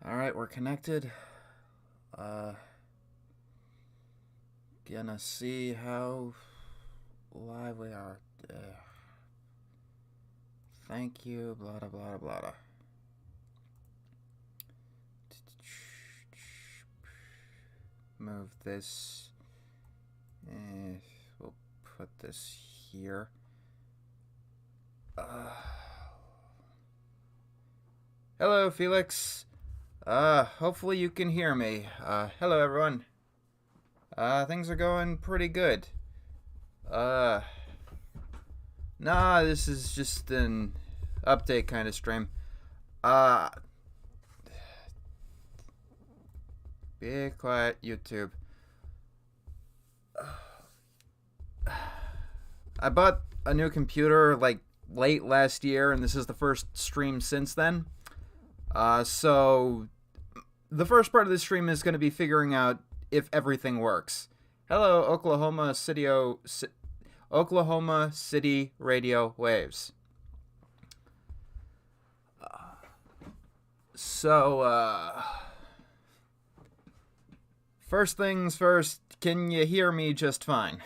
Alright, we're connected. Uh, Gonna see how live we are. Thank you, blah, blah, blah, blah. Move this. We'll put this here. Hello, Felix. Hopefully you can hear me. Hello, everyone. Things are going pretty good. Nah, this is just an update kind of stream. Be quiet, YouTube. I bought a new computer like late last year, and this is the first stream since then. So the first part of the stream is going to be figuring out if everything works. Hello, Oklahoma City radio waves. First things first, can you hear me just fine?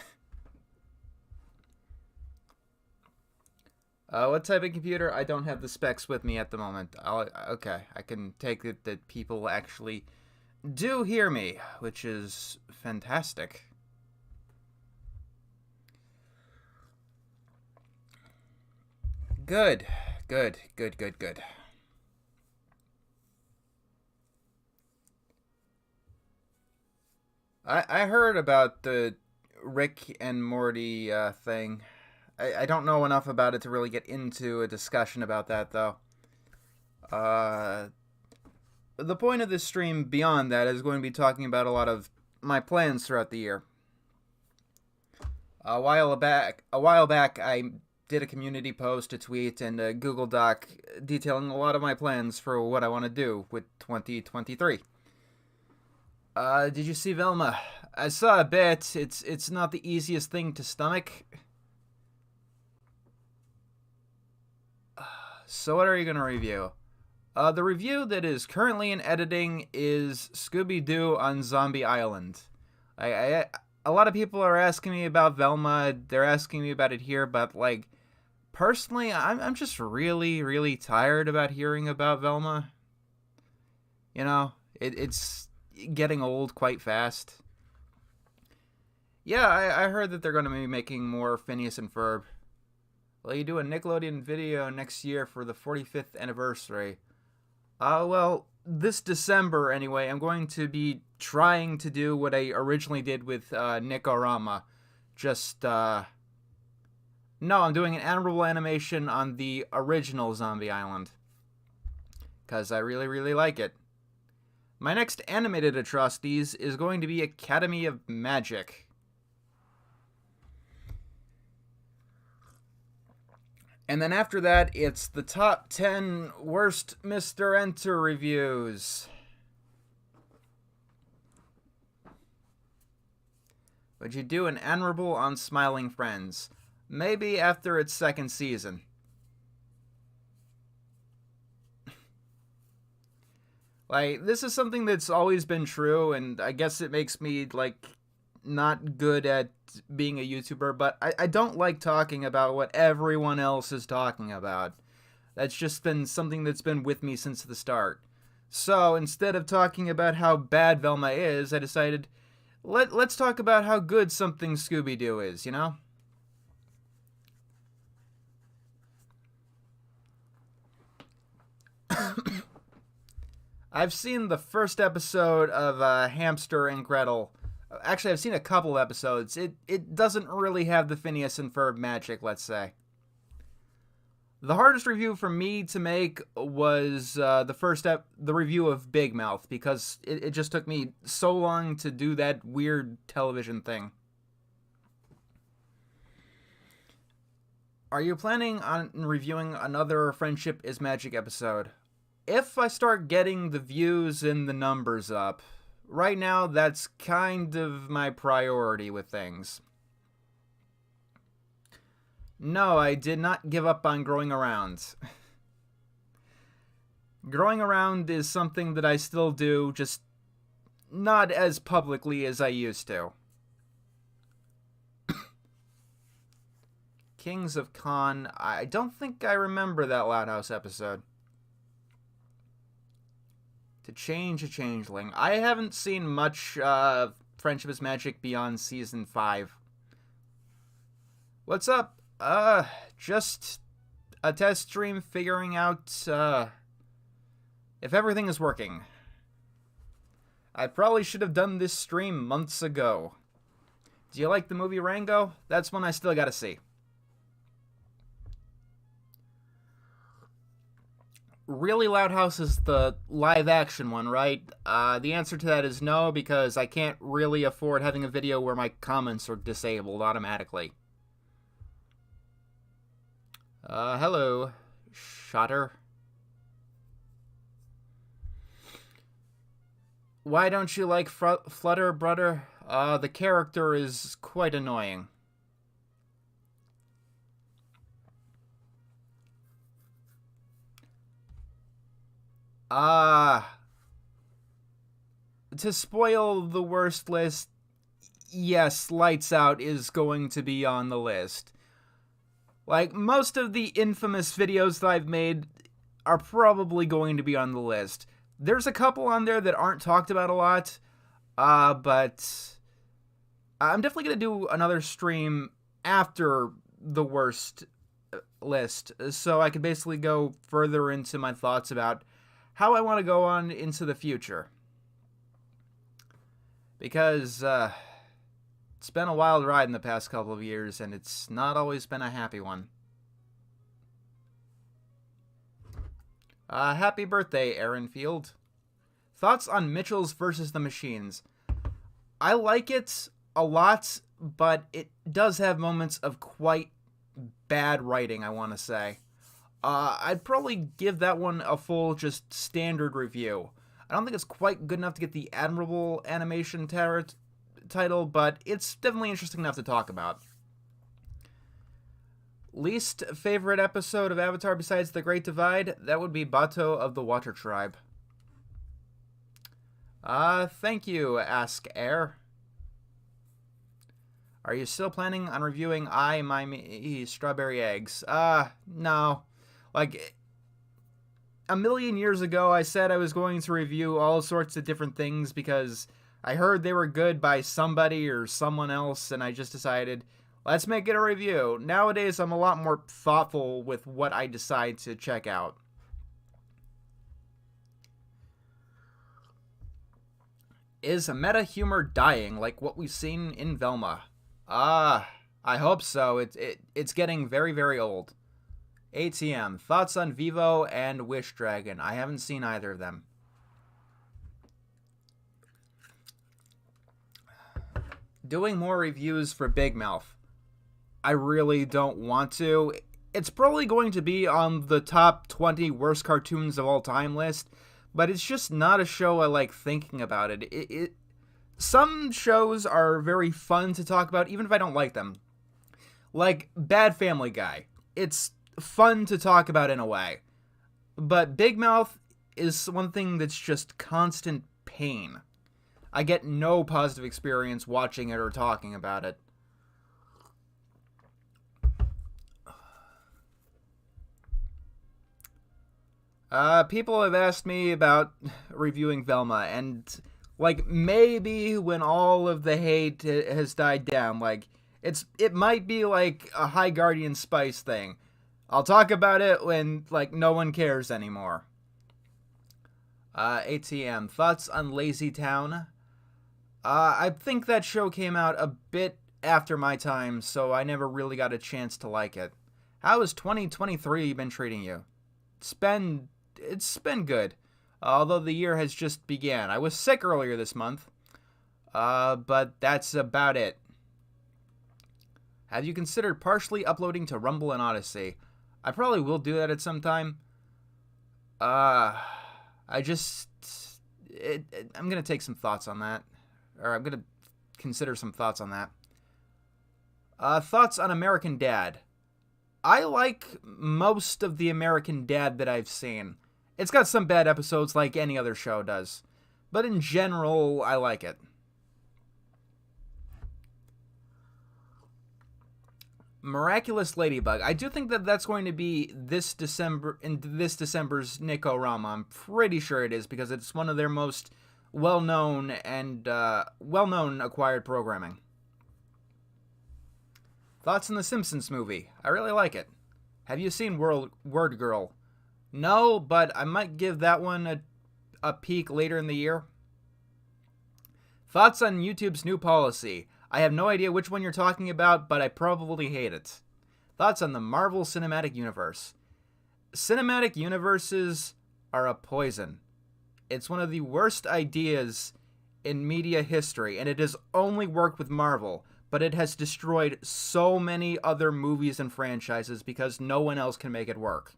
What type of computer? I don't have the specs with me at the moment. Okay, I can take it that people actually do hear me, which is fantastic. Good. I heard about the Rick and Morty thing. I don't know enough about it to really get into a discussion about that, though. The point of this stream beyond that is going to be talking about a lot of my plans throughout the year. A while back, I did a community post, a tweet, and a Google Doc detailing a lot of my plans for what I want to do with 2023. Did you see Velma? I saw a bit. It's not the easiest thing to stomach. So what are you going to review? The review that is currently in editing is Scooby-Doo on Zombie Island. A lot of people are asking me about Velma. They're asking me about it here, but like, personally, I'm just really tired about hearing about Velma. You know, it's getting old quite fast. Yeah, I heard that they're going to be making more Phineas and Ferb. Well, you do a Nickelodeon video next year for the 45th anniversary. Well, this December anyway, I'm going to be trying to do what I originally did with Nick-O-Rama. No, I'm doing an animable animation on the original Zombie Island. Because I really like it. My next animated Atrocities is going to be Academy of Magic. And then after that, it's the top 10 worst Mr. Enter reviews. Would you do an honorable on Smiling Friends? Maybe after its second season. Like, this is something that's always been true, and I guess it makes me, like, not good at being a YouTuber, but I don't like talking about what everyone else is talking about. That's just been something that's been with me since the start. So instead of talking about how bad Velma is, I decided, let's talk about how good something Scooby-Doo is, you know? I've seen the first episode of Hamster and Gretel. Actually, I've seen a couple episodes. It doesn't really have the Phineas and Ferb magic, let's say. The hardest review for me to make was the review of Big Mouth, because it just took me so long to do that weird television thing. Are you planning on reviewing another Friendship is Magic episode? If I start getting the views and the numbers up, right now that's kind of my priority with things. No, I did not give up on growing around. Growing around is something that I still do, just not as publicly as I used to. Kings of Con, I don't think I remember that Loud House episode. To change a changeling. I haven't seen much Friendship is Magic beyond Season 5. What's up? Just a test stream figuring out if everything is working. I probably should have done this stream months ago. Do you like the movie Rango? That's one I still gotta see. Really Loud House is the live action one, right? The answer to that is no, because I can't really afford having a video where my comments are disabled automatically. Hello, Shotter. Why don't you like Flutter, brother? The character is quite annoying. To spoil the worst list, yes, Lights Out is going to be on the list. Like, most of the infamous videos that I've made are probably going to be on the list. There's a couple on there that aren't talked about a lot, but I'm definitely going to do another stream after the worst list, so I can basically go further into my thoughts about how I want to go on into the future. Because it's been a wild ride in the past couple of years, and it's not always been a happy one. Happy birthday, Aaron Field. Thoughts on Mitchell's versus the Machines? I like it a lot, but it does have moments of quite bad writing, I want to say. I'd probably give that one a full, just standard review. I don't think it's quite good enough to get the Admirable Animation title, but it's definitely interesting enough to talk about. Least favorite episode of Avatar besides The Great Divide? That would be Bato of the Water Tribe. Thank you, Ask Air. Are you still planning on reviewing My Me Strawberry Eggs? No. Like, a million years ago, I said I was going to review all sorts of different things because I heard they were good by somebody or someone else, and I just decided, let's make it a review. Nowadays, I'm a lot more thoughtful with what I decide to check out. Is meta humor dying like what we've seen in Velma? I hope so. It's getting very, very old. ATM. Thoughts on Vivo and Wish Dragon? I haven't seen either of them. Doing more reviews for Big Mouth. I really don't want to. It's probably going to be on the top 20 worst cartoons of all time list, but it's just not a show I like thinking about it. Some shows are very fun to talk about, even if I don't like them. Like Bad Family Guy. It's fun to talk about in a way. But Big Mouth is one thing that's just constant pain. I get no positive experience watching it or talking about it. People have asked me about reviewing Velma, and like maybe when all of the hate has died down, like it might be like a High Guardian Spice thing. I'll talk about it when like no one cares anymore. ATM. Thoughts on Lazy Town? I think that show came out a bit after my time, so I never really got a chance to like it. How has 2023 been treating you? It's been good, although the year has just began. I was sick earlier this month, but that's about it. Have you considered partially uploading to Rumble and Odyssey? I probably will do that at some time. I'm gonna take some thoughts on that. Or I'm gonna consider some thoughts on that. Thoughts on American Dad. I like most of the American Dad that I've seen. It's got some bad episodes like any other show does, but in general, I like it. Miraculous Ladybug. I do think that that's going to be this December's Nick-O-Rama. I'm pretty sure it is because it's one of their most well-known acquired programming. Thoughts on the Simpsons movie? I really like it. Have you seen Word Girl? No, but I might give that one a peek later in the year. Thoughts on YouTube's new policy? I have no idea which one you're talking about, but I probably hate it. Thoughts on the Marvel Cinematic Universe? Cinematic universes are a poison. It's one of the worst ideas in media history, and it has only worked with Marvel, but it has destroyed so many other movies and franchises because no one else can make it work.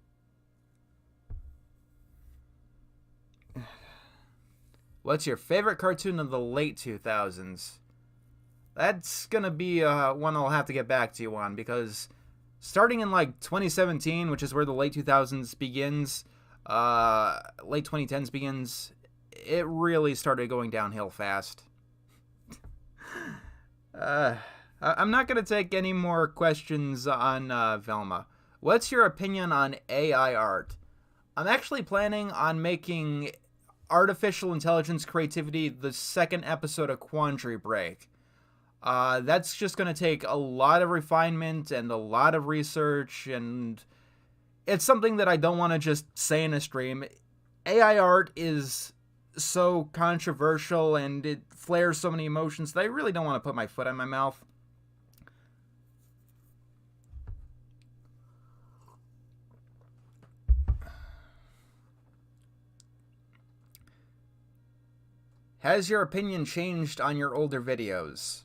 What's your favorite cartoon of the late 2000s? That's gonna be one I'll have to get back to you on, because starting in like 2017, which is where the late 2000s begins, late 2010s begins, it really started going downhill fast. I'm not gonna take any more questions on Velma. What's your opinion on AI art? I'm actually planning on making artificial intelligence creativity the second episode of Quandary Break. That's just going to take a lot of refinement and a lot of research, and it's something that I don't want to just say in a stream. AI art is so controversial and it flares so many emotions that I really don't want to put my foot in my mouth. Has your opinion changed on your older videos?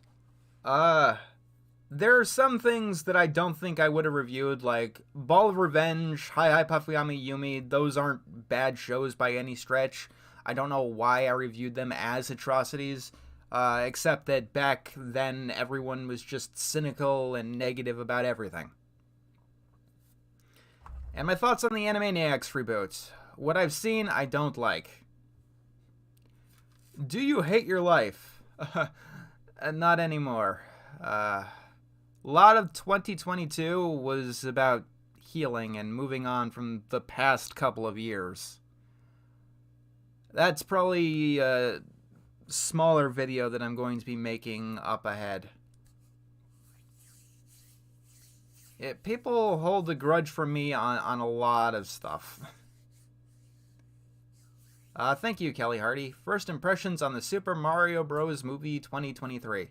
There are some things that I don't think I would have reviewed, like Ball of Revenge, Hi Hi Puffy Yumi. Those aren't bad shows by any stretch. I don't know why I reviewed them as atrocities, except that back then everyone was just cynical and negative about everything. And my thoughts on the Animaniacs reboot. What I've seen, I don't like. Do you hate your life? Not anymore. A lot of 2022 was about healing and moving on from the past couple of years. That's probably a smaller video that I'm going to be making up ahead. People hold a grudge from me on a lot of stuff. Thank you, Kelly Hardy. First impressions on the Super Mario Bros. Movie 2023.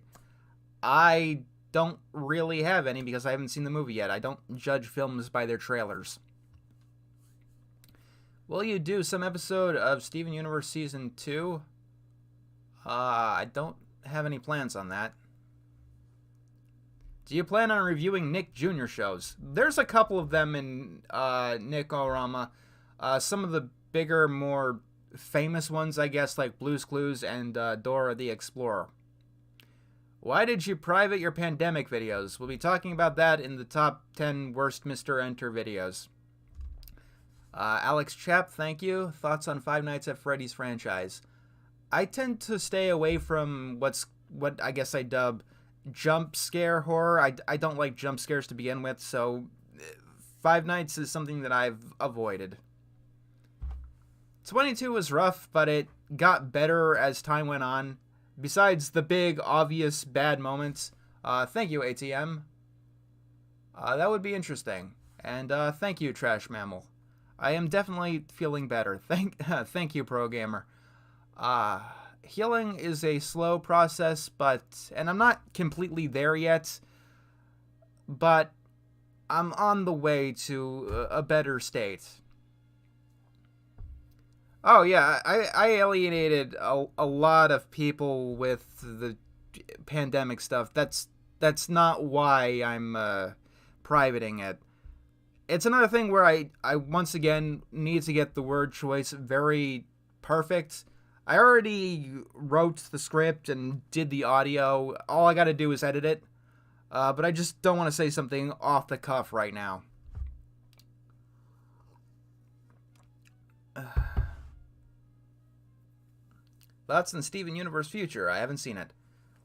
I don't really have any because I haven't seen the movie yet. I don't judge films by their trailers. Will you do some episode of Steven Universe Season 2? I don't have any plans on that. Do you plan on reviewing Nick Jr. shows? There's a couple of them in Nick-O-Rama. Some of the bigger, more famous ones, I guess, like Blue's Clues and Dora the Explorer. Why did you private your pandemic videos? We'll be talking about that in the top 10 worst Mr. Enter videos. Alex Chapp, thank you. Thoughts on Five Nights at Freddy's franchise? I tend to stay away from what I guess I dub jump scare horror. I don't like jump scares to begin with, so Five Nights is something that I've avoided. 22 was rough, but it got better as time went on. Besides the big, obvious bad moments. Thank you, ATM. That would be interesting. And thank you, Trash Mammal. I am definitely feeling better. Thank you, Pro Gamer. Healing is a slow process, and I'm not completely there yet, but I'm on the way to a better state. Oh yeah, I alienated a lot of people with the pandemic stuff. That's not why I'm privating it. It's another thing where I once again need to get the word choice very perfect. I already wrote the script and did the audio. All I gotta do is edit it. But I just don't want to say something off the cuff right now. Thoughts on Steven Universe Future? I haven't seen it.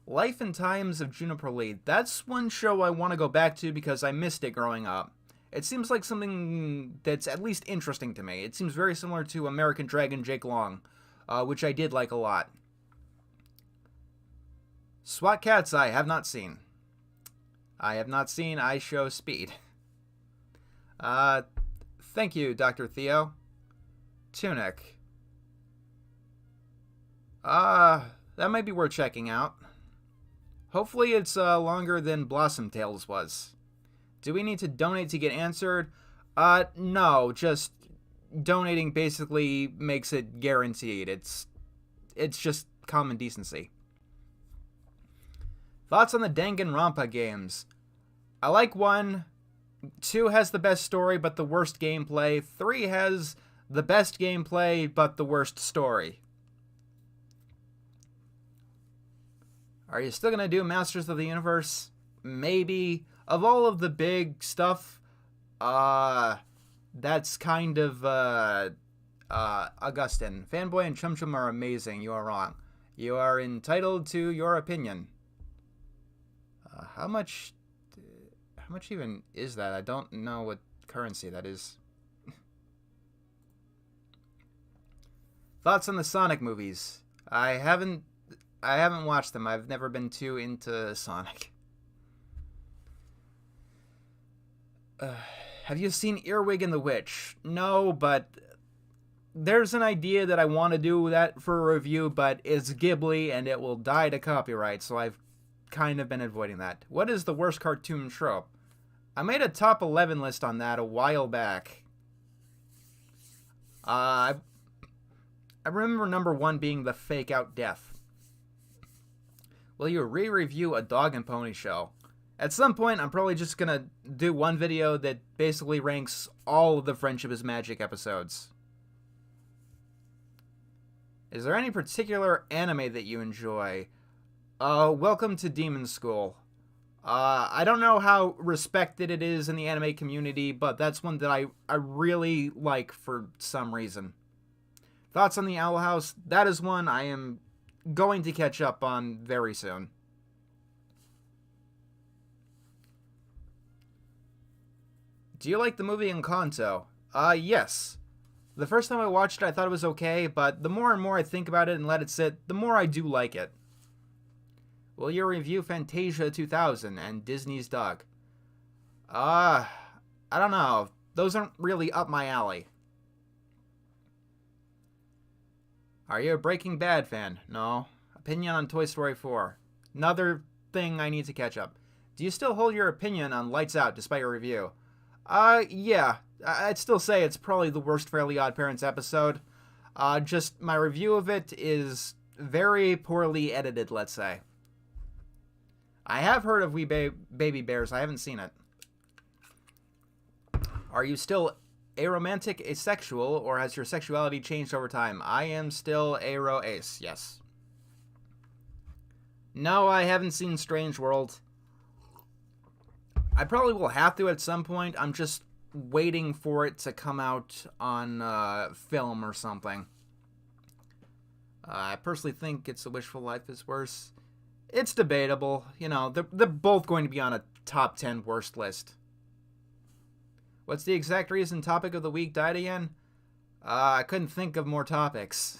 Life and Times of Juniper Lee. That's one show I want to go back to because I missed it growing up. It seems like something that's at least interesting to me. It seems very similar to American Dragon Jake Long, which I did like a lot. SWAT Cats I have not seen. I have not seen I Show Speed. Thank you, Dr. Theo. Tunic. That might be worth checking out. Hopefully it's longer than Blossom Tales was. Do we need to donate to get answered? No, just donating basically makes it guaranteed. It's just common decency. Thoughts on the Danganronpa games? I like 1. 2 has the best story but the worst gameplay. 3 has the best gameplay but the worst story. Are you still going to do Masters of the Universe? Maybe. Of all of the big stuff, that's kind of, Augustine. Fanboy and Chum Chum are amazing. You are wrong. You are entitled to your opinion. How much even is that? I don't know what currency that is. Thoughts on the Sonic movies? I haven't watched them. I've never been too into Sonic. Have you seen Earwig and the Witch? No, but there's an idea that I want to do that for a review, but it's Ghibli and it will die to copyright, so I've kind of been avoiding that. What is the worst cartoon trope? I made a top 11 list on that a while back. I remember number 1 being the fake out death. Will you re-review a Dog and Pony show? At some point, I'm probably just going to do one video that basically ranks all of the Friendship is Magic episodes. Is there any particular anime that you enjoy? Welcome to Demon School. I don't know how respected it is in the anime community, but that's one that I really like for some reason. Thoughts on the Owl House? That is one I am going to catch up on very soon. Do you like the movie Encanto? Yes. The first time I watched it, I thought it was okay, but the more and more I think about it and let it sit, the more I do like it. Will you review Fantasia 2000 and Disney's Dog? I don't know. Those aren't really up my alley. Are you a Breaking Bad fan? No. Opinion on Toy Story 4? Another thing I need to catch up. Do you still hold your opinion on Lights Out despite your review? Yeah. I'd still say it's probably the worst Fairly Odd Parents episode. Just my review of it is very poorly edited, let's say. I have heard of Baby Bears. I haven't seen it. Are you still aromantic, asexual, or has your sexuality changed over time? I am still aro-ace, yes. No, I haven't seen Strange World. I probably will have to at some point. I'm just waiting for it to come out on film or something. I personally think It's a Wishful Life is worse. It's debatable. You know, they're both going to be on a top 10 worst list. What's the exact reason Topic of the Week died again? I couldn't think of more topics.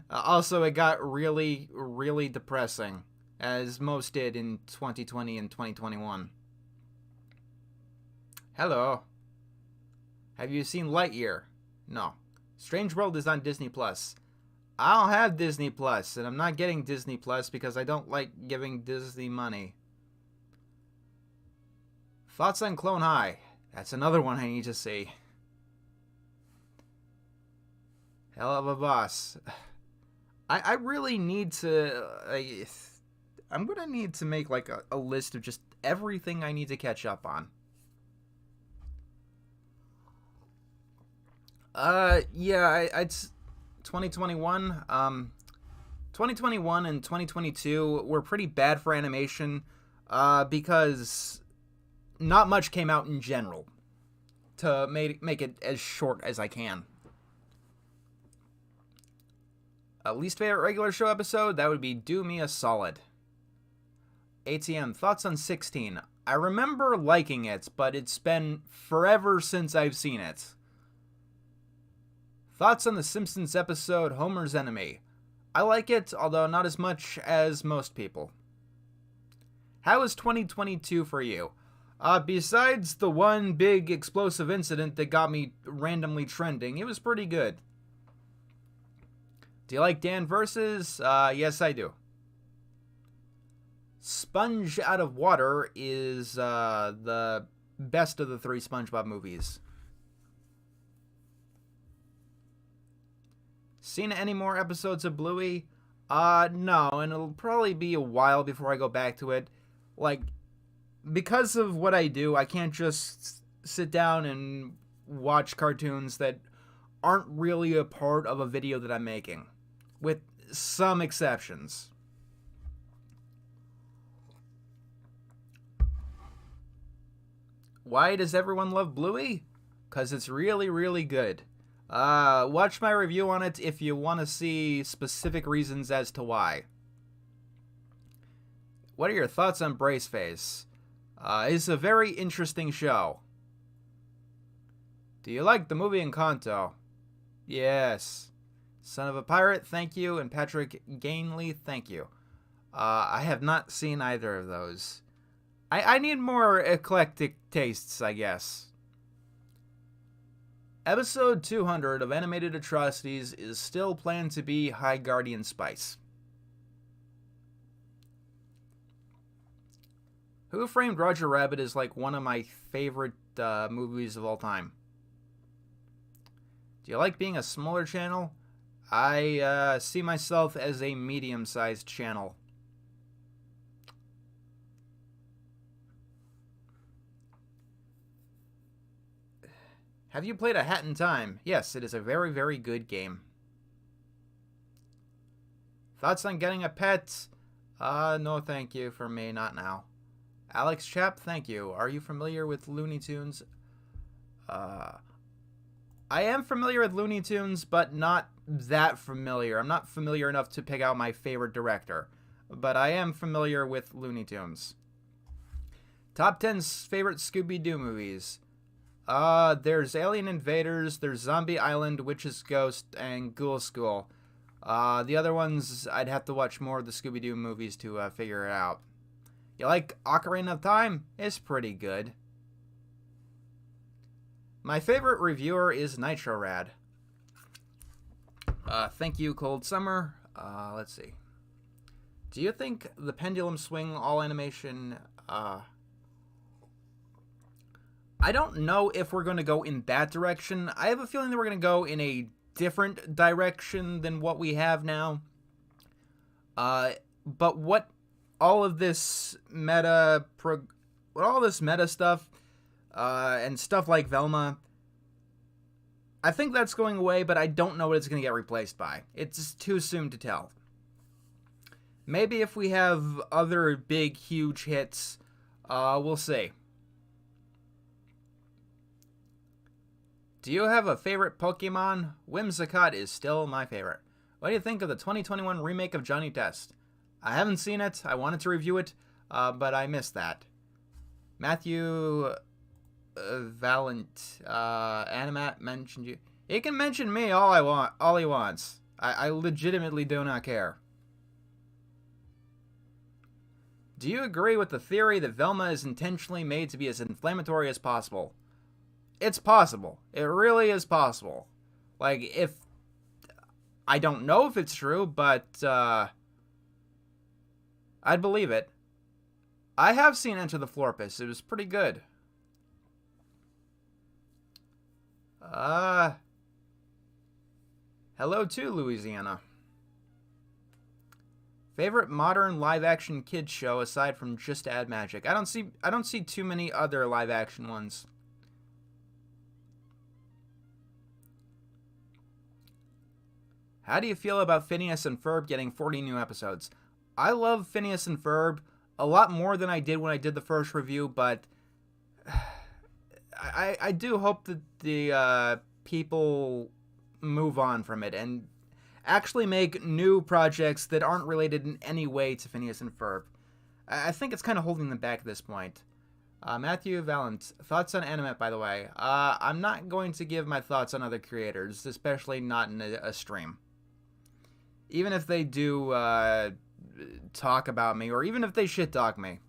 Also, it got really, really depressing, as most did in 2020 and 2021. Hello. Have you seen Lightyear? No. Strange World is on Disney+. I don't have Disney+, and I'm not getting Disney+, because I don't like giving Disney money. Thoughts on Clone High? That's another one I need to see. Hell of a boss. I really need to... I'm going to need to make like a list of just everything I need to catch up on. Yeah, it's 2021. 2021 and 2022 were pretty bad for animation, because not much came out in general, to make it as short as I can. Least favorite regular show episode? That would be Do Me a Solid. ATM, thoughts on 16? I remember liking it, but it's been forever since I've seen it. Thoughts on the Simpsons episode Homer's Enemy? I like it, although not as much as most people. How is 2022 for you? Besides the one big explosive incident that got me randomly trending, it was pretty good. Do you like Dan Versus? Yes, I do. Sponge Out of Water is the best of the 3 SpongeBob movies. Seen any more episodes of Bluey? No, and it'll probably be a while before I go back to it. Like, because of what I do, I can't just sit down and watch cartoons that aren't really a part of a video that I'm making, with some exceptions. Why does everyone love Bluey? Because it's really, really good. Watch my review on it if you want to see specific reasons as to why. What are your thoughts on Braceface? It's a very interesting show. Do you like the movie Encanto? Yes. Son of a Pirate, thank you, and Patrick Gainley, thank you. I have not seen either of those. I need more eclectic tastes, I guess. Episode 200 of Animated Atrocities is still planned to be High Guardian Spice. Who Framed Roger Rabbit is like one of my favorite movies of all time. Do you like being a smaller channel? I see myself as a medium-sized channel. Have you played A Hat in Time? Yes, it is a very, very good game. Thoughts on getting a pet? No thank you for me, not now. Alex Chap, thank you. Are you familiar with Looney Tunes? I am familiar with Looney Tunes, but not that familiar. I'm not familiar enough to pick out my favorite director, but I am familiar with Looney Tunes. Top 10 favorite Scooby-Doo movies. There's Alien Invaders, there's Zombie Island, Witch's Ghost, and Ghoul School. The other ones, I'd have to watch more of the Scooby-Doo movies to figure it out. You like Ocarina of Time? It's pretty good. My favorite reviewer is Nitro-Rad. Thank you, Cold Summer. Let's see. Do you think the Pendulum Swing all animation... I don't know if we're going to go in that direction. I have a feeling that we're going to go in a different direction than what we have now. But what all of this meta stuff and stuff like Velma, I think that's going away, but I don't know what it's going to get replaced by. It's too soon to tell. Maybe if we have other big, huge hits, we'll see. Do you have a favorite Pokemon? Whimsicott is still my favorite. What do you think of the 2021 remake of Johnny Test? I haven't seen it. I wanted to review it, but I missed that. Matthew Valent, Animat mentioned you. He can mention me all he wants. I legitimately do not care. Do you agree with the theory that Velma is intentionally made to be as inflammatory as possible? It's possible. It really is possible. Like, if... I don't know if it's true, but, I'd believe it. I have seen Enter the Florpus. It was pretty good. Hello to Louisiana. Favorite modern live-action kids show aside from Just Add Magic? I don't see too many other live-action ones. How do you feel about Phineas and Ferb getting 40 new episodes? I love Phineas and Ferb a lot more than I did when I did the first review, but I do hope that the people move on from it. And actually make new projects that aren't related in any way to Phineas and Ferb. I think it's kind of holding them back at this point. Matthew Valent, thoughts on Animate, by the way. I'm not going to give my thoughts on other creators, especially not in a stream. Even if they do talk about me, or even if they shit talk me.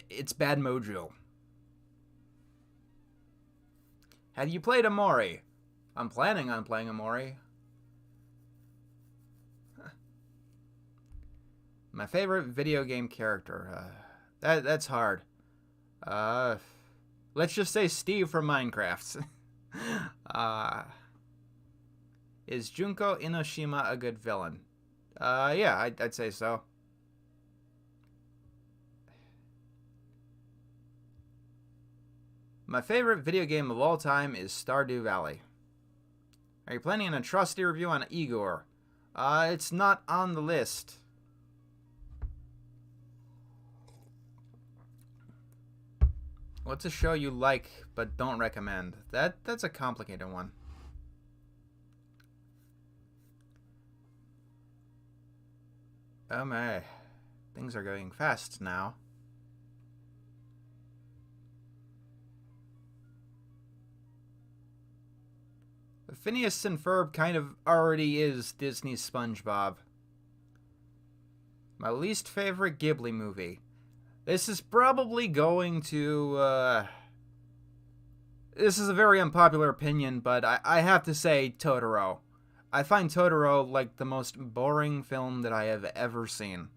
It's bad mojo. Have you played Amori? I'm planning on playing Amori. My favorite video game character. That's hard. Let's just say Steve from Minecraft. Is Junko Inoshima a good villain? Yeah, I'd say so. My favorite video game of all time is Stardew Valley. Are you planning an atrocity review on Igor? It's not on the list. What's a show you like but don't recommend? That's a complicated one. Oh my. Things are going fast now. Phineas and Ferb kind of already is Disney's SpongeBob. My least favorite Ghibli movie. This is probably going to, this is a very unpopular opinion, but I have to say Totoro. I find Totoro like the most boring film that I have ever seen.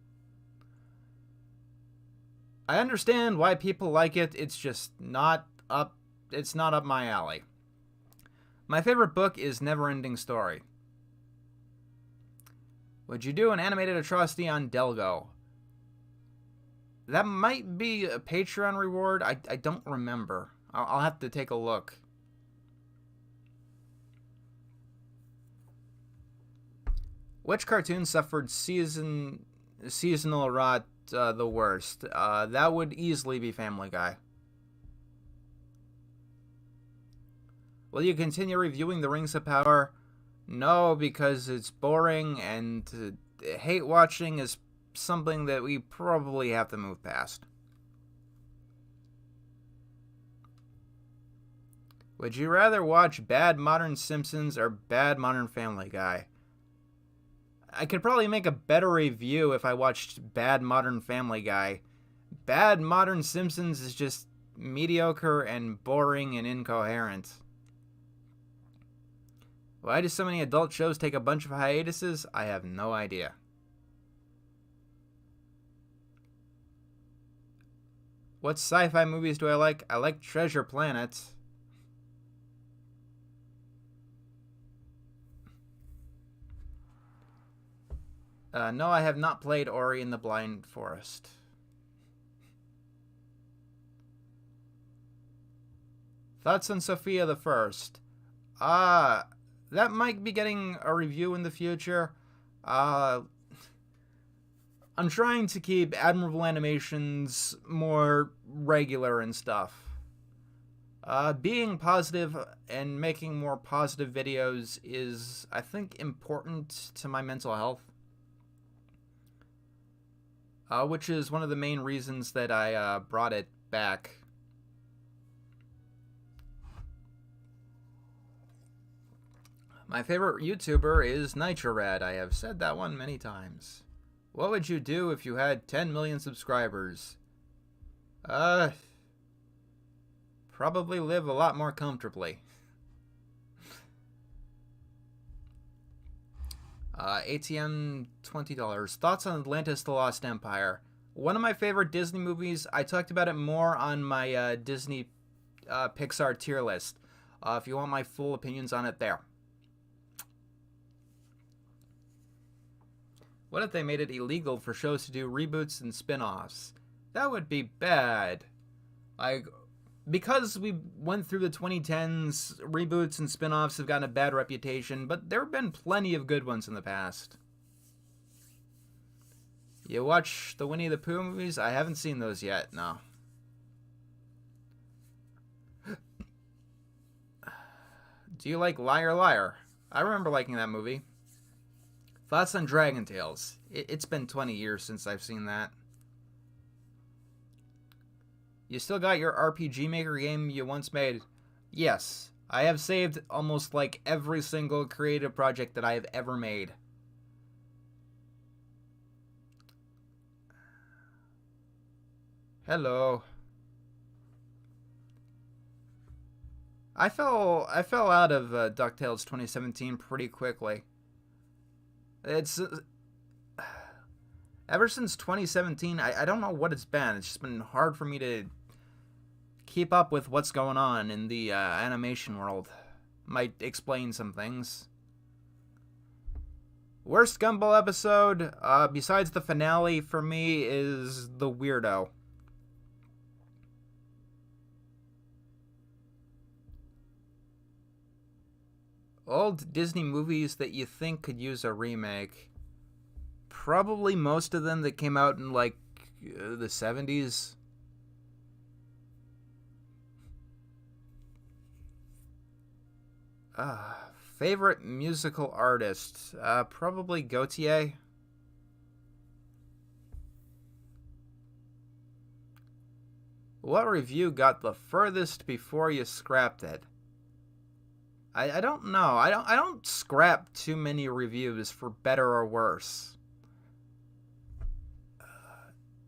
I understand why people like it, it's just not up my alley. My favorite book is Neverending Story. Would you do an animated atrocity on Delgo? That might be a Patreon reward. I don't remember. I'll have to take a look. Which cartoon suffered seasonal rot the worst? That would easily be Family Guy. Will you continue reviewing The Rings of Power? No, because it's boring and hate watching is something that we probably have to move past. Would you rather watch Bad Modern Simpsons or Bad Modern Family Guy? I could probably make a better review if I watched Bad Modern Family Guy. Bad Modern Simpsons is just mediocre and boring and incoherent. Why do so many adult shows take a bunch of hiatuses? I have no idea. What sci-fi movies do I like? I like Treasure Planet. No, I have not played Ori and the Blind Forest. Thoughts on Sophia the First? That might be getting a review in the future. I'm trying to keep Admirable Animations more regular and stuff. Being positive and making more positive videos is, I think, important to my mental health. Which is one of the main reasons that I brought it back. My favorite YouTuber is Nitro-Rad. I have said that one many times. What would you do if you had 10 million subscribers? Probably live a lot more comfortably. ATM $20. Thoughts on Atlantis: The Lost Empire? One of my favorite Disney movies. I talked about it more on my Disney Pixar tier list. If you want my full opinions on it there. What if they made it illegal for shows to do reboots and spin-offs? That would be bad. Like, because we went through the 2010s, reboots and spin-offs have gotten a bad reputation, but there have been plenty of good ones in the past. You watch the Winnie the Pooh movies? I haven't seen those yet, no. Do you like Liar Liar? I remember liking that movie. Thoughts on Dragon Tales? It's been 20 years since I've seen that. You still got your RPG Maker game you once made? Yes. I have saved almost like every single creative project that I have ever made. Hello. I fell out of DuckTales 2017 pretty quickly. It's ever since 2017. I don't know what it's been. It's just been hard for me to keep up with what's going on in the animation world. Might explain some things. Worst Gumball episode, besides the finale for me, is The Weirdo. Old Disney movies that you think could use a remake. Probably most of them that came out in like the 70s. Favorite musical artist? Probably Gautier. What review got the furthest before you scrapped it? I don't know. I don't scrap too many reviews for better or worse.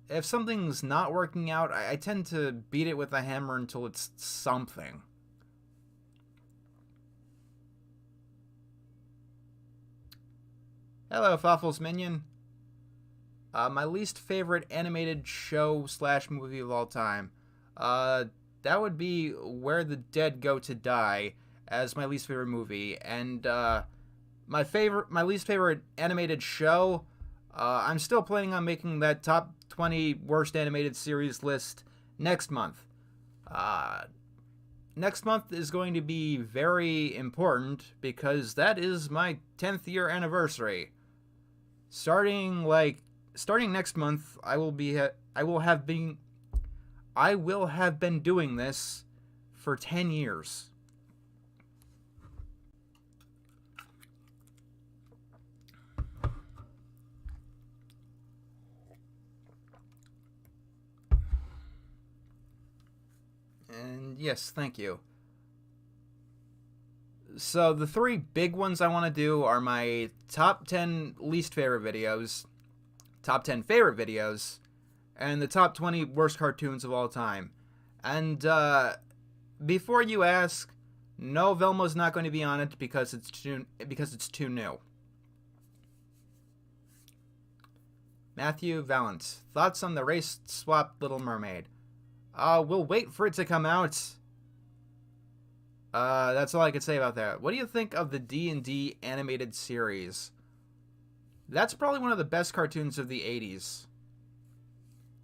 If something's not working out, I tend to beat it with a hammer until it's something. Hello, Fawful's Minion. My least favorite animated show / movie of all time. That would be Where the Dead Go to Die as my least favorite movie. And my least favorite animated show, I'm still planning on making that top 20 worst animated series list next month. Next month is going to be very important because that is my 10th year anniversary. Starting next month, I will have been doing this for 10 years. And yes, thank you. So the three big ones I want to do are my top 10 least favorite videos, top 10 favorite videos, and the top 20 worst cartoons of all time. And before you ask, no, Velma's not going to be on it because it's too new. Matthew Valance, thoughts on the race swap Little Mermaid? We'll wait for it to come out. That's all I could say about that. What do you think of the D&D animated series? That's probably one of the best cartoons of the 80s.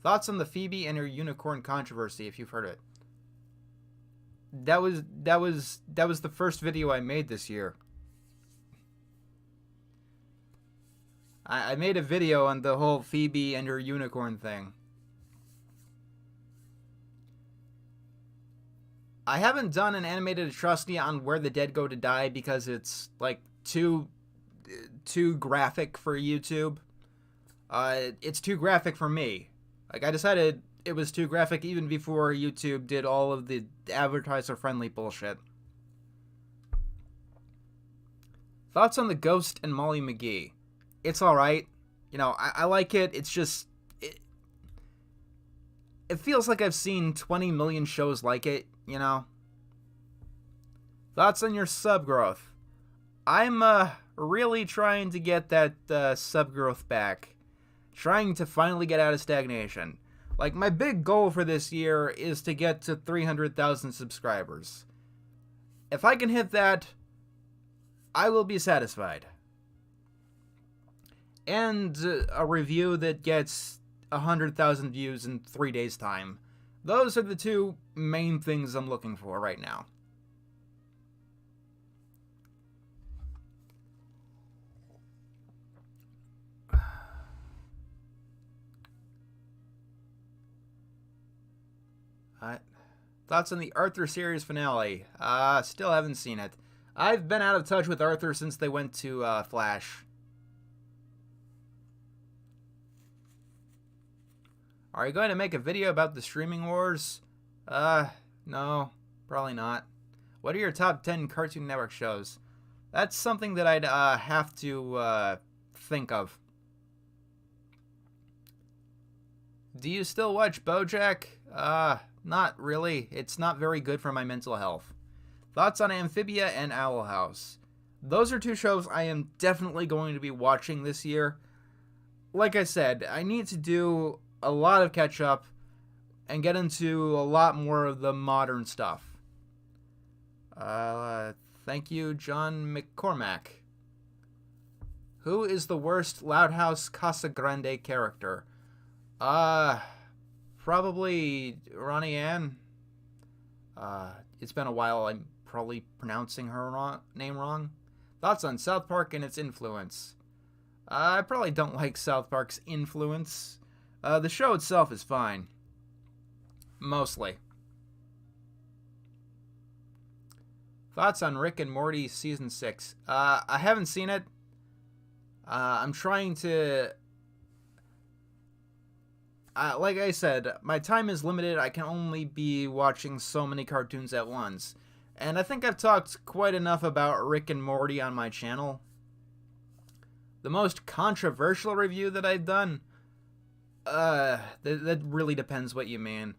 Thoughts on the Phoebe and her unicorn controversy, if you've heard it. That was the first video I made this year. I made a video on the whole Phoebe and her unicorn thing. I haven't done an animated atrocity on Where the Dead Go to Die because it's like too graphic for YouTube. It's too graphic for me. Like, I decided it was too graphic even before YouTube did all of the advertiser-friendly bullshit. Thoughts on The Ghost and Molly McGee? It's alright. You know, I like it. It's just... It feels like I've seen 20 million shows like it, you know? Thoughts on your sub growth? I'm really trying to get that sub growth back. Trying to finally get out of stagnation. Like, my big goal for this year is to get to 300,000 subscribers. If I can hit that, I will be satisfied. And a review that gets 100,000 views in 3 days' time. Those are the two main things I'm looking for right now. Thoughts on the Arthur series finale? Still haven't seen it. I've been out of touch with Arthur since they went to Flash. Are you going to make a video about the streaming wars? No, probably not. What are your top 10 Cartoon Network shows? That's something that I'd have to think of. Do you still watch BoJack? Not really. It's not very good for my mental health. Thoughts on Amphibia and Owl House? Those are two shows I am definitely going to be watching this year. Like I said, I need to do a lot of catch up and get into a lot more of the modern stuff. Thank you, John McCormack. Who is the worst Loudhouse Casagrande character? Probably Ronnie Ann. It's been a while. I'm probably pronouncing her name wrong. Thoughts on South Park and its influence? I probably don't like South Park's influence. The show itself is fine. Mostly. Thoughts on Rick and Morty Season 6? I haven't seen it. I'm trying to... like I said, my time is limited. I can only be watching so many cartoons at once. And I think I've talked quite enough about Rick and Morty on my channel. The most controversial review that I've done... that really depends what you mean.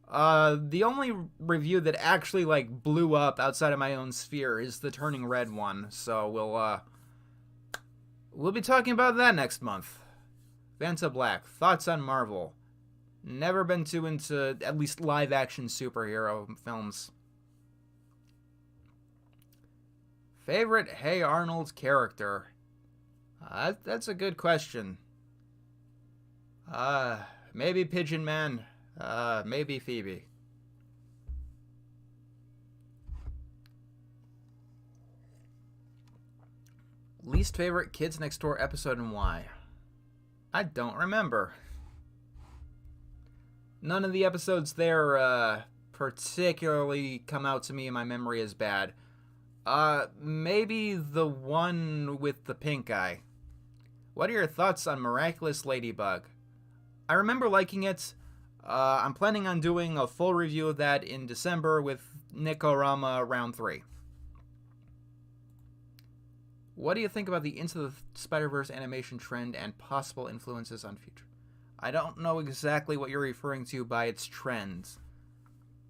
The only review that actually, like, blew up outside of my own sphere is the Turning Red one. So we'll be talking about that next month. Vanta Black, thoughts on Marvel? Never been too into, at least, live-action superhero films. Favorite Hey Arnold character? That's a good question. Maybe Pigeon Man. Maybe Phoebe. Least favorite Kids Next Door episode and why? I don't remember. None of the episodes there particularly come out to me in my memory as bad. Maybe the one with the pink eye. What are your thoughts on Miraculous Ladybug? I remember liking it. I'm planning on doing a full review of that in December with Nick-O-Rama Round 3. What do you think about the Into the Spider-Verse animation trend and possible influences on future? I don't know exactly what you're referring to by its trends.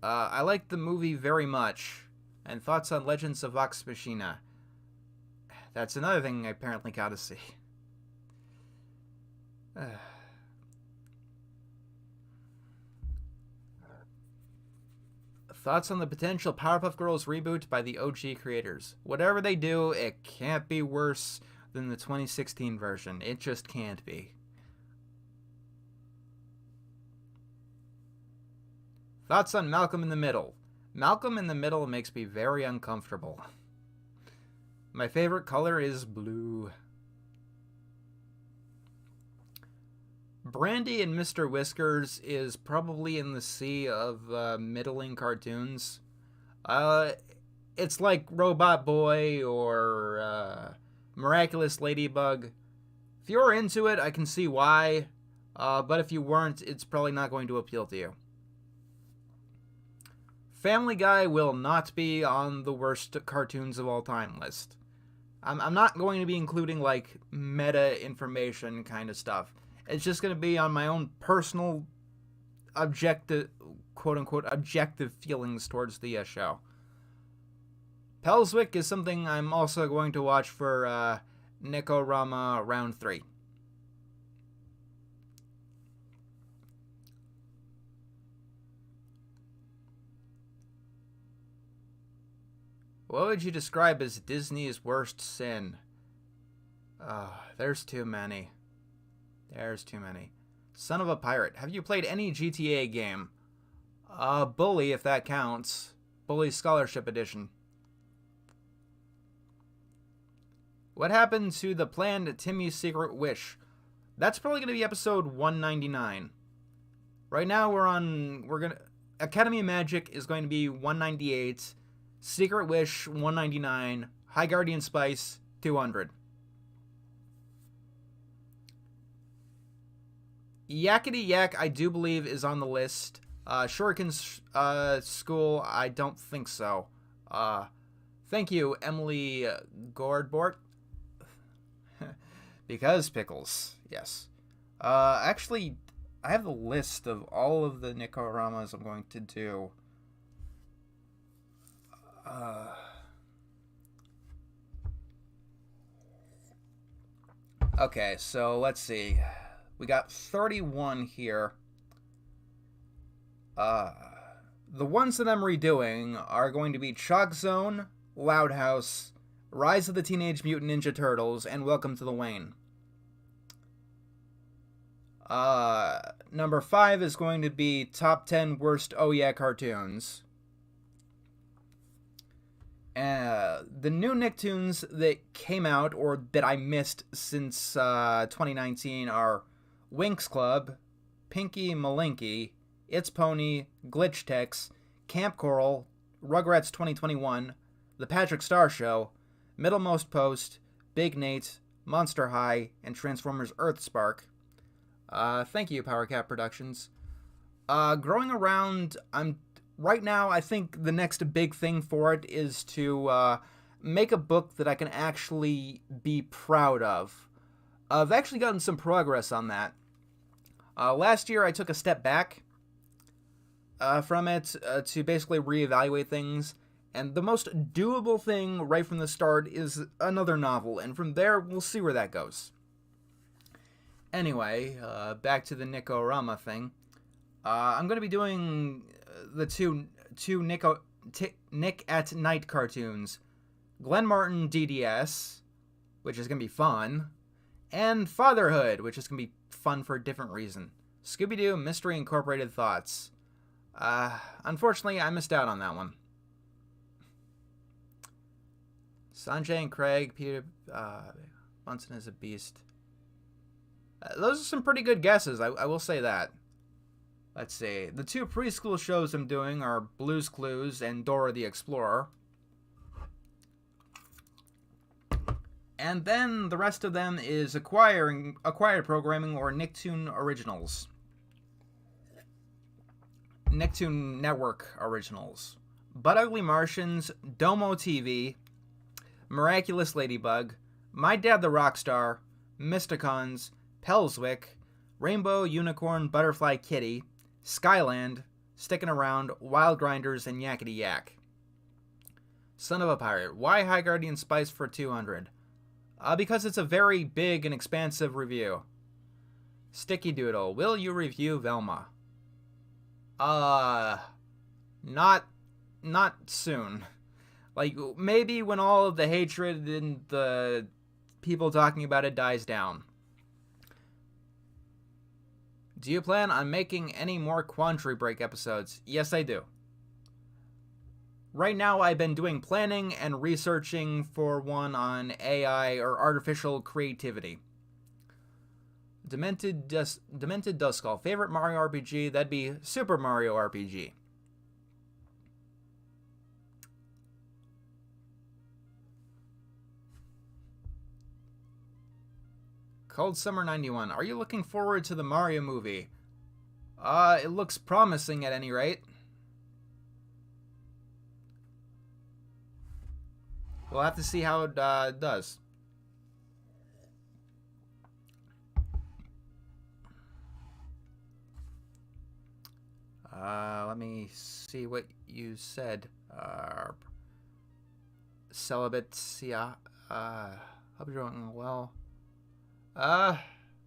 I like the movie very much. And thoughts on Legends of Vox Machina? That's another thing I apparently gotta see. Thoughts on the potential Powerpuff Girls reboot by the OG creators? Whatever they do, it can't be worse than the 2016 version. It just can't be. Thoughts on Malcolm in the Middle? Malcolm in the Middle makes me very uncomfortable. My favorite color is blue. Brandy and Mr. Whiskers is probably in the sea of middling cartoons. It's like Robot Boy or Miraculous Ladybug. If you're into it, I can see why. But if you weren't, it's probably not going to appeal to you. Family Guy will not be on the worst cartoons of all time list. I'm not going to be including, like, meta information kind of stuff. It's just going to be on my own personal, objective, quote-unquote, objective feelings towards the show. Pelswick is something I'm also going to watch for Nick-O-Rama Round 3. What would you describe as Disney's worst sin? There's too many. There's too many. Son of a Pirate. Have you played any GTA game? Bully, if that counts. Bully Scholarship Edition. What happened to the planned Timmy's Secret Wish? That's probably going to be episode 199. Right now we're gonna... Academy of Magic is going to be 198. Secret Wish 199, High Guardian Spice 200. Yakety Yak, I do believe, is on the list. Shuriken's School, I don't think so. Thank you, Emily Gordbort. Because pickles, yes. Actually, I have the list of all of the Nick-O-Ramas I'm going to do. Okay, so let's see. We got 31 here. The ones that I'm redoing are going to be Chalk Zone, Loud House, Rise of the Teenage Mutant Ninja Turtles, and Welcome to the Wayne. Number 5 is going to be Top 10 Worst Oh Yeah Cartoons. The new Nicktoons that came out, or that I missed since 2019, are Winx Club, Pinky Malinky, It's Pony, Glitch Tex, Camp Coral, Rugrats 2021, The Patrick Star Show, Middlemost Post, Big Nate, Monster High, and Transformers Earthspark. Thank you, PowerCat Productions. Growing around, right now, I think the next big thing for it is to make a book that I can actually be proud of. I've actually gotten some progress on that. Last year, I took a step back from it to basically reevaluate things, and the most doable thing right from the start is another novel, and from there, we'll see where that goes. Anyway, back to the Nick-O-Rama thing. I'm going to be doing the two Nick at Night cartoons. Glenn Martin DDS, which is going to be fun, and Fatherhood, which is going to be fun for a different reason. Scooby-Doo Mystery Incorporated Thoughts. Unfortunately, I missed out on that one. Sanjay and Craig, Peter Bunsen is a Beast. Those are some pretty good guesses, I will say that. Let's see. The 2 preschool shows I'm doing are Blue's Clues and Dora the Explorer. And then the rest of them is acquired programming or Nicktoon Originals. Nicktoon Network Originals. But Ugly Martians, Domo TV, Miraculous Ladybug, My Dad the Rockstar, Mysticons, Pelswick, Rainbow Unicorn Butterfly Kitty, Skyland, Stickin' Around, Wild Grinders, and Yakety Yak. Son of a Pirate. Why High Guardian Spice for 200? Because it's a very big and expansive review. Sticky Doodle. Will you review Velma? Not soon. Like, maybe when all of the hatred and the people talking about it dies down. Do you plan on making any more Quandary Break episodes? Yes, I do. Right now, I've been doing planning and researching for one on AI or artificial creativity. Demented Duskull. Favorite Mario RPG? That'd be Super Mario RPG. Cold Summer 91. Are you looking forward to the Mario movie? It looks promising at any rate. We'll have to see how it does. Let me see what you said. Celibate, yeah. Hope you're doing well.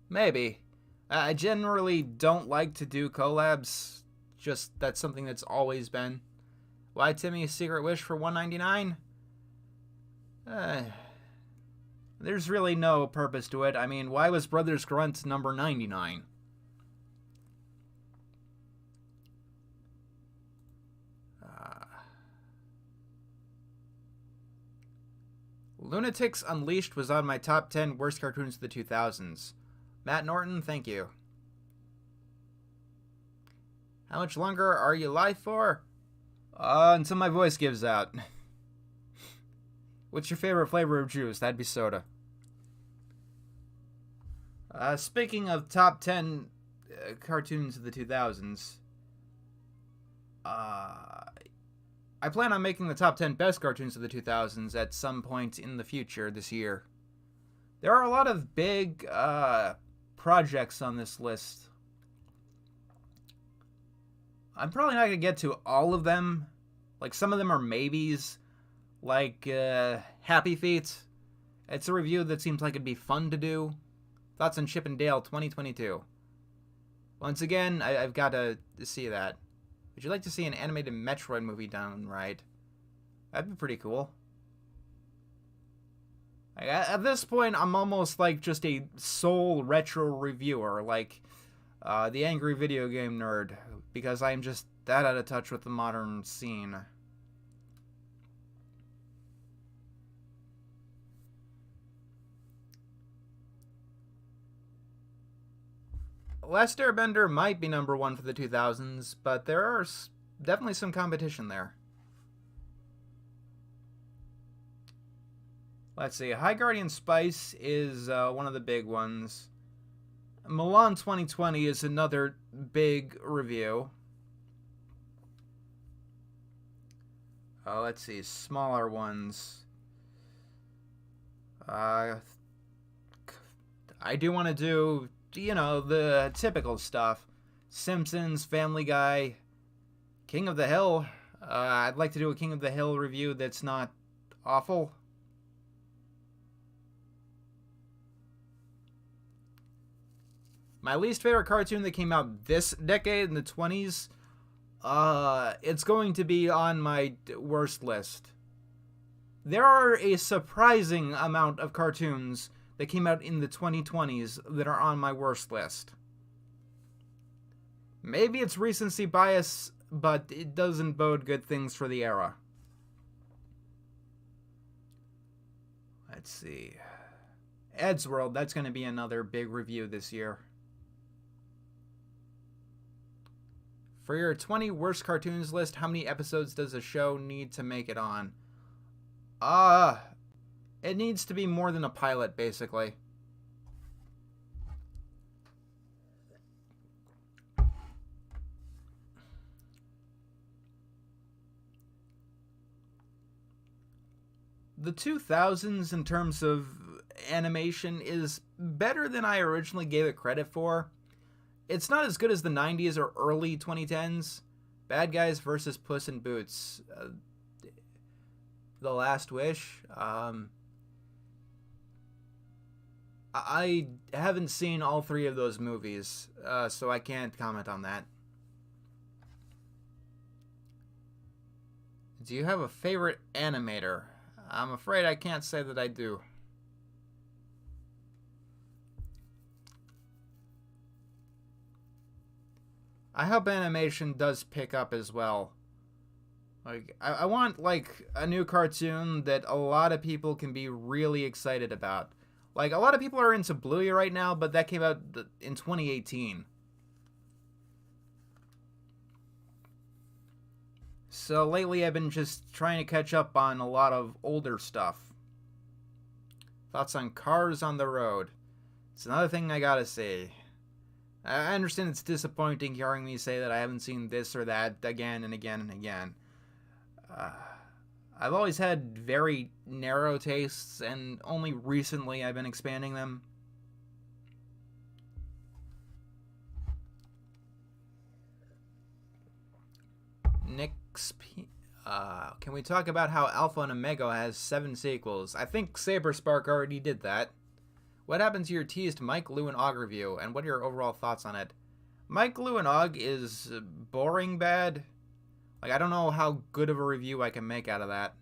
Maybe. I generally don't like to do collabs. Just, that's something that's always been. Why Timmy's Secret Wish for $1.99? There's really no purpose to it. I mean, why was Brothers Grunt number 99? Lunatics Unleashed was on my top 10 worst cartoons of the 2000s. Matt Norton, thank you. How much longer are you live for? Until my voice gives out. What's your favorite flavor of juice? That'd be soda. Speaking of top 10 cartoons of the 2000s, I plan on making the top 10 best cartoons of the 2000s at some point in the future this year. There are a lot of big projects on this list. I'm probably not going to get to all of them. Like, some of them are maybes. Like, Happy Feet. It's a review that seems like it'd be fun to do. Thoughts on Chip and Dale 2022. Once again, I've got to see that. Would you like to see an animated Metroid movie done right? That'd be pretty cool. At this point, I'm almost like just a sole retro reviewer, like the Angry Video Game Nerd, because I'm just that out of touch with the modern scene. Last Airbender might be number one for the 2000s, but there are definitely some competition there. Let's see. High Guardian Spice is one of the big ones. Milan 2020 is another big review. Let's see. Smaller ones. I do want to do, you know, the typical stuff. Simpsons, Family Guy, King of the Hill. I'd like to do a King of the Hill review that's not awful. My least favorite cartoon that came out this decade in the 20s, it's going to be on my worst list. There are a surprising amount of cartoons that came out in the 2020s that are on my worst list. Maybe it's recency bias, but it doesn't bode good things for the era. Let's see. Ed's World, that's going to be another big review this year. For your 20 worst cartoons list, how many episodes does a show need to make it on? It needs to be more than a pilot, basically. The 2000s in terms of animation is better than I originally gave it credit for. It's not as good as the 90s or early 2010s. Bad Guys vs. Puss in Boots. The Last Wish. I haven't seen all three of those movies, so I can't comment on that. Do you have a favorite animator? I'm afraid I can't say that I do. I hope animation does pick up as well. Like, I want, like, a new cartoon that a lot of people can be really excited about. Like, a lot of people are into Bluey right now, but that came out in 2018. So lately I've been just trying to catch up on a lot of older stuff. Thoughts on Cars on the Road. It's another thing I gotta say. I understand it's disappointing hearing me say that I haven't seen this or that again and again and again. I've always had very narrow tastes, and only recently I've been expanding them. Can we talk about how Alpha and Omega has 7 sequels? I think Saberspark already did that. What happened to your teased Mike, Lou, and Og review, and what are your overall thoughts on it? Mike, Lou, and Og is boring bad. Like, I don't know how good of a review I can make out of that.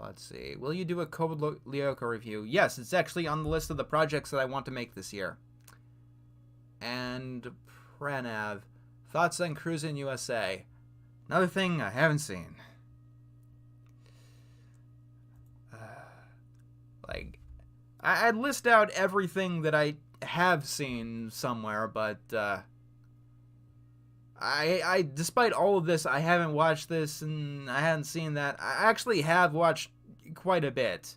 Let's see. Will you do a Code Lyoko review? Yes, it's actually on the list of the projects that I want to make this year. And Pranav. Thoughts on Cruisin' USA? Another thing I haven't seen. I'd list out everything that I have seen somewhere, but I despite all of this, I haven't watched this and I haven't seen that. I actually have watched quite a bit.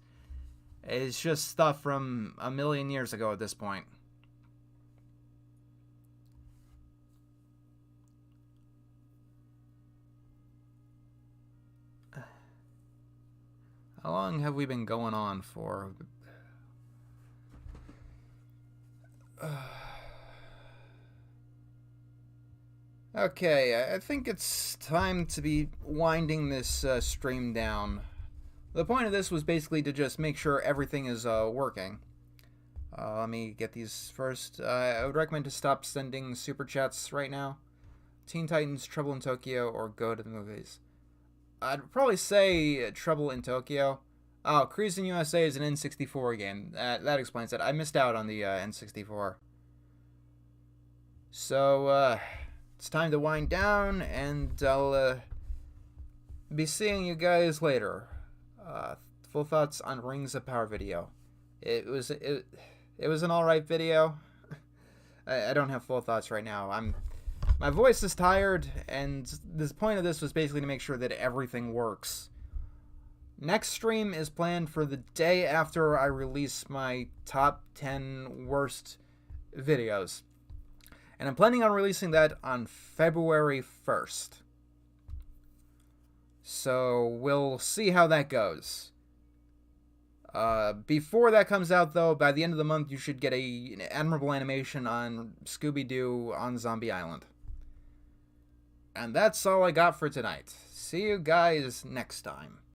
It's just stuff from a million years ago at this point. How long have we been going on for? Okay, I think it's time to be winding this stream down. The point of this was basically to just make sure everything is working. Let me get these first. I would recommend to stop sending super chats right now. Teen Titans, Trouble in Tokyo, or go to the movies. I'd probably say Trouble in Tokyo. Oh, Cruis'n USA is an N64 game. That explains it. I missed out on the N64. So, it's time to wind down, and I'll be seeing you guys later. Full thoughts on Rings of Power video. It was an alright video. I don't have full thoughts right now. My voice is tired, and the point of this was basically to make sure that everything works. Next stream is planned for the day after I release my top 10 worst videos. And I'm planning on releasing that on February 1st. So we'll see how that goes. Before that comes out, though, by the end of the month, you should get an admirable animation on Scooby-Doo on Zombie Island. And that's all I got for tonight. See you guys next time.